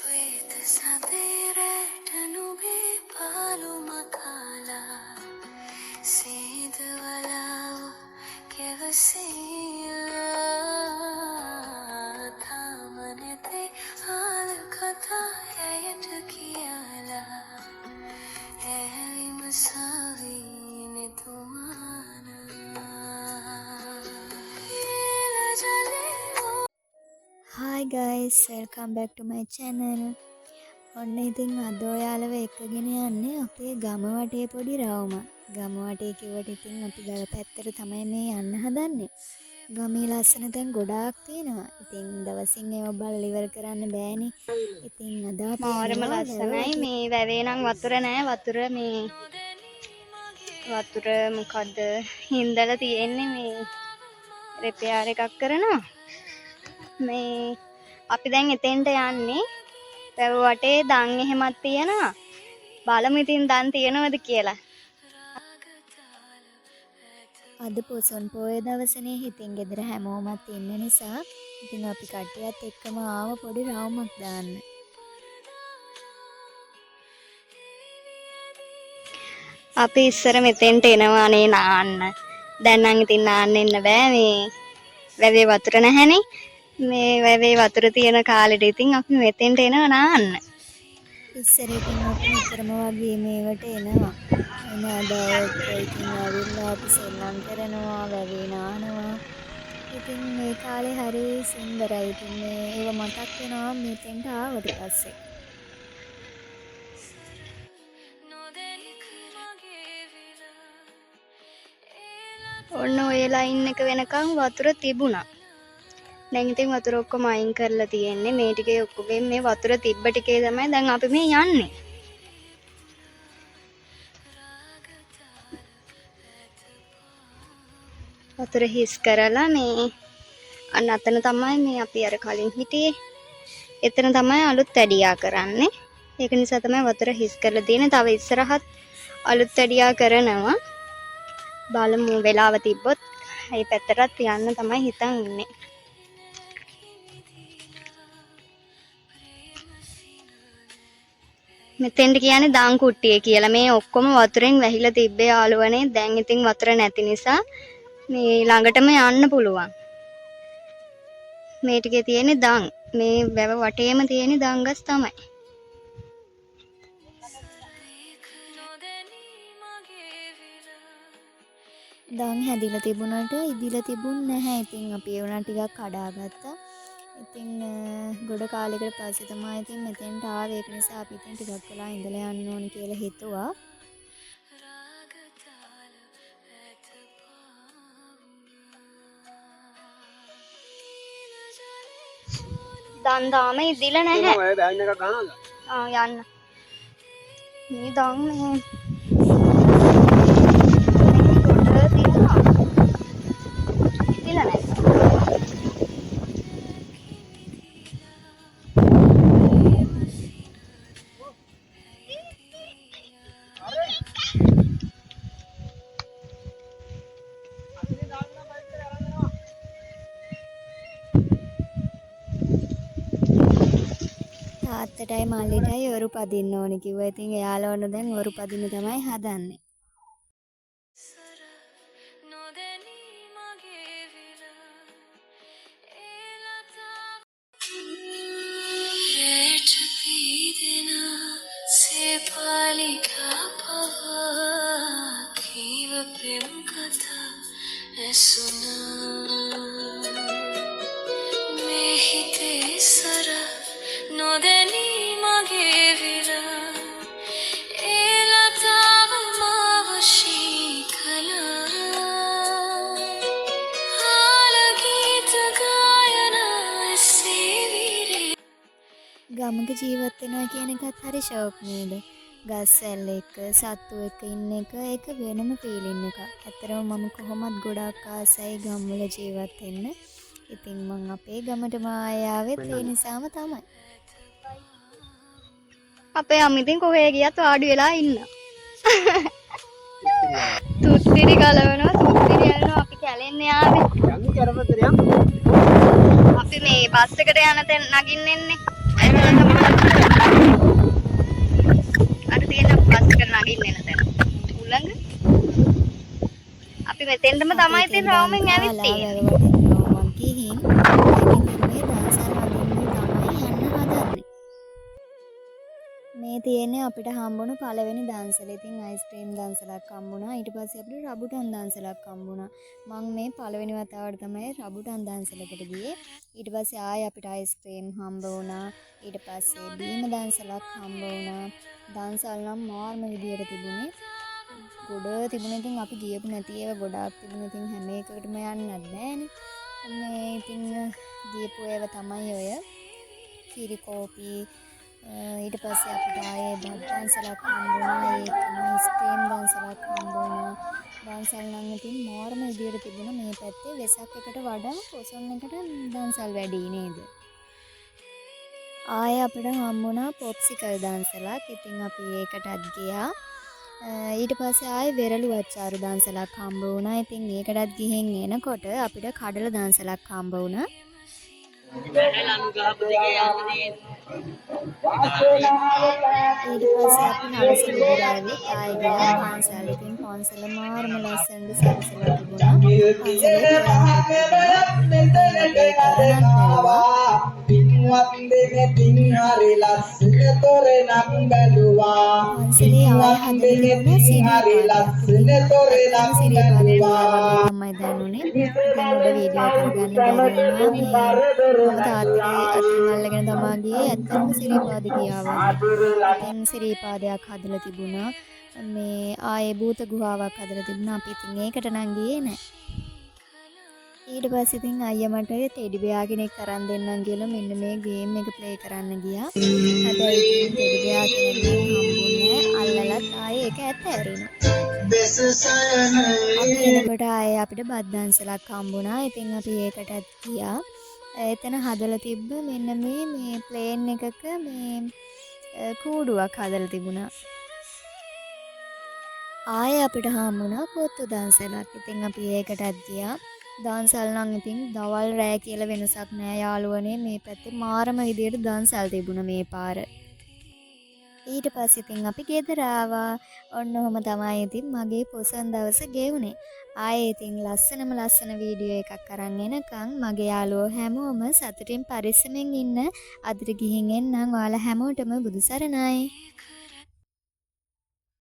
ශ්වේත සදේරට නුබේ පාලුම කාලා සේදවලාව කෙවසීලා තාමනෙතේ ආල කතා ඇයට කියලා ඇවිම සවීනෙ තුමානා Hi guys, welcome back to my channel. ඔන්න ඉතින් අද ඔයාලව එක්කගෙන යන්නේ අපේ ගම වටේ පොඩි රවුමක්. ගම වටේ කිව්වට ඉතින් අපි ගල පැත්තට තමයි මේ යන්න හදන්නේ. ගමේ ලස්සන තැන් ගොඩාක් තියෙනවා. ඉතින් දවසින් ඒව බලලා ඉවර කරන්න බෑනේ. ඉතින් අද අපි මාරම ලස්සනයි මේ වැවේ නම් වතුර නෑ වතුර මොකද්ද හින්දලා තියෙන්නේ මේ රිපෙයාර් එකක් කරනවා. මේ අපි දැන් එතෙන්ට යන්නේ වැව වටේ දන් එහෙමත් තියෙනවා. බලමු ඉතින් දන් තියනවද කියලා. අද පොසොන් පොය දවසනේ ඉතින් ගෙදර හැමෝමත් ඉන්න නිසා ඉතින් අපි කට්ටියත් එක්කම ආව පොඩි රවුමක් දාන්න. අපි ඉස්සර මෙතෙන්ට එනවානේ නාන්න. දැන් නම් ඉතින් නාන්න එන්න බෑ මේ වැවේ වතුර නැහැනේ. මේ වැවේ වතුර තියෙන කාලෙට ඉතින් අපි මෙතෙන්ට එනවා නාන්න. ඉස්සර ඉතින් අපි නිතරම වගේ මේවට එනවා. එන අදවක ඉතින් ආවිල්ලා අපි සෙල්ලම් කරනවා, වැවේ නානවා. ඉතින් මේ කාලේ හරි සුන්දරයි. ඉතින් ඒව මතක් වෙනවා මෙතෙන්ට ආවට පස්සේ. ඔන්න ඔය ලයින් එක වෙනකන් වතුර තිබුණා. දැන් ඉතින් වතුර ඔක්කොම අයින් කරලා තියෙන්නේ. මේ ටිකේ ඔක්කොගෙන් මේ වතුර තිබ්බ ටිකේ තමයි දැන් අපි මේ යන්නේ. වතුර හිස් කරලා මේ අන්න අතන තමයි මේ අපි අර කලින් හිටියේ. එතන තමයි අලුත් වැඩියා කරන්නේ. ඒක නිසා තමයි වතුර හිස් කරලා තියෙන්නේ. තව ඉස්සරහත් අලුත් වැඩියා කරනවා. බලමු වෙලාව තිබ්බොත් ඒ පැත්තටත් යන්න තමයි හිතන් ඉන්නේ. මෙතෙන්ට කියන්නේ දාන් කුට්ටිය කියලා. මේ ඔක්කොම වතුරෙන් වැහිලා තිබ්බේ යාළුවනේ. දැන් ඉතින් වතුර නැති නිසා මේ ළඟටම යන්න පුළුවන්. මේ ටිකේ තියෙන්නේ දන්. මේ වැව වටේම තියෙන්නේ දන් ගස් තමයි. දන් හැදිලා තිබුණාට ඉදිලා තිබුණ නැහැ. ඉතින් අපි ඒ වුණා ටිකක් කඩාගත්තා. ඉතින් ගොඩ කාලයකට පස්සේ තමයි ඉතින් මෙතෙන්ට ආවේ. ඒක නිසා අපි ඉතින් ටිකක් වෙලා ඉඳලා යන්න ඕන කියලා හිතුවා. දන් දාම ඉදිලා නැහැ. ඔය බෑන් එකක් ගන්නවද? යන්න. මේ දන් නැහැ. ඉදිලා නැහැ. තාත්තටයි මල්ලිටයි ඔරු පදින්න ඕනේ කිව්වා. ඉතින් එයාලවන්න දැන් ඔරු පදින්න තමයි හදන්නේ. පාලිකා පවා කීව පෙම් කතා ඇසුනා මේ හිතේ සර නොදැනී මගේ විලා ඒ ලතාව මාව ශී කළා ආල ගීත ගායනා ඇසේ විරේ. ගමක ජීවත් වෙනවා කියන එකත් හරි ෂෝක් නේද? ගස්සැල් එක්ක සත්තු එක්ක ඉන්න එක ඒක වෙනම ෆීලින් එකක්. ඇත්තටම මම කොහොමත් ගොඩාක් ආසයි ගම්වල ජීවත් වෙන්න. ඉතින් මං අපේ ගමටම ආයෙත් ඒ නිසාම තමයි. අපේ අම්මිතින් කොහේ ගියත් වාඩි වෙලා ඉන්නවා. තුත්තිරි ගලවනවා තුත්තිරි යනවා අපි කැලෙන්නේ ආවේ. අපි මේ බස් එකට යන තැන නගින්න එන්නේ. එතන තමයි අර තියෙන බස් එක නගින්න එන තැන. උලඟ. අපි මෙතෙන්ටම තමයි ඉතින් රවුමෙන් ඇවිත් තියෙන්නේ. වැවටෙන් ගිහින් ඉතින් මේ දන්සල් වදින්න තමයි යන්න හදන්නේ. මේ තියෙන්නේ අපිට හම්බුණු පළවෙනි දන්සල. ඉතින් අයිස්ක්‍රීම් දන්සලක් හම්බුණා. ඊට පස්සේ අපිට රබුටන් දන්සලක් හම්බුණා. මම මේ පළවෙනි වතාවට තමයි රබුටන් දන්සලකට ගියේ. ඊට පස්සේ ආයෙ අපිට අයිස්ක්‍රීම් හම්බ වුණා. ඊට පස්සේ බීම දන්සලක් හම්බ වුණා. දන්සල් නම් මාර්ම විදියට තිබුණේ. ගොඩ තිබුණේ. ඉතින් අපි ගියපු නැති ඒවා ගොඩාක් තිබුණේ. ඉතින් හැම එකකටම යන්නත් බෑනේ. මේ ඉතින් ගියපු ඒවා තමයි ඔය කිරි කෝපි. ඊට පස්සේ අපිට ආයේ බත් දන්සලක් හම්බුණා. ඒකම ස්ටීම් දන්සලක් හම්බුණා. දන්සල් නම් ඉතින් මාර්ම විදියට තිබුණා. මේ පැත්තේ වෙසක් එකට වඩා පොසොන් එකට දන්සල් වැඩි නේද? ආයේ අපිට හම්බුණා පොප්සිකල් දන්සලක්. ඉතින් අපි ඒකටත් ගියා. ඊට පස්සේ ආයේ වෙරළු අච්චාරු දන්සලක් හම්බ වුණා. ඉතින් ඒකටත් ගිහින් එනකොට අපිට කඩල දන්සලක් හම්බ වුණා. ඊට පස්සේ අපි හවසට ගියාවේ ආයෙ ගියා පන්සල්. ඉතින් පන්සල මාර්ම ලස්සනට සැරසලා තිබුණා. පින්වත් දෙනෙතින් හරි ලස්සන තොරණක් බැලුවා. පින්වත් දෙනෙතින් හරි ලස්සන තොරණක් බැලුවා. තමයි දැනුනේ. ඉතින් උඩ වීඩියෝ කරගන්න බැරි වුණා. මම තාත්තගේ අතින් අල්ලගෙන තමා ගියේ. ඇත්තටම සිරිපාද ගියා වගේ. ඉතින් සිරිපාදයක් හදලා තිබුණා. මේ ආයේ භූත ගුහාවක් හදලා තිබුණා. අපි ඉතින් ඒකට නම් ගියේ නෑ. ඊට පස්සේ ඉතින් අයියා මට ටෙඩි බෙයා කෙනෙක් අරන් දෙන්නම් කියලා මෙන්න මේ ගේම් එක ප්ලේ කරන්න ගියා. හැබැයි ඉතින් ටෙඩි බෙයා කෙනෙක් හම්බුනේ අල්ලලත් ආයේ ඒක ඇතෑරුණා. අපි එනකොට ආයේ අපිට බත් දන්සලක් හම්බුණා. ඉතින් අපි ඒකටත් ගියා. එතන හදලා තිබ්බ මෙන්න මේ ප්ලේන් එකක මේ කූඩුවක් හදලා තිබුණා. ආයේ අපිට හම්බුණා කොත්තු දන්සලක්. ඉතින් අපි ඒකටත් ගියා. දන්සල් නම් ඉතින් දවල් රෑ කියලා වෙනසක් නෑ යාළුවනේ. මේ පැත්තේ මාරම විදියට දන්සල් තිබුණා මේ පාර. ඊට පස්සේ ඉතින් අපි ගෙදර ආවා. ඔන්න ඔහම තමයි ඉතින් මගේ පොසොන් දවස ගෙවුනේ. ආයේ ඉතින් ලස්සන වීඩියෝ එකක් අරන් එනකන් මගේ යාළුවෝ හැමෝම සතුටින් පරිස්සමෙන් ඉන්න. අදට ගිහින් එන්නම්. ඔයාලා හැමෝටම බුදු සරණයි.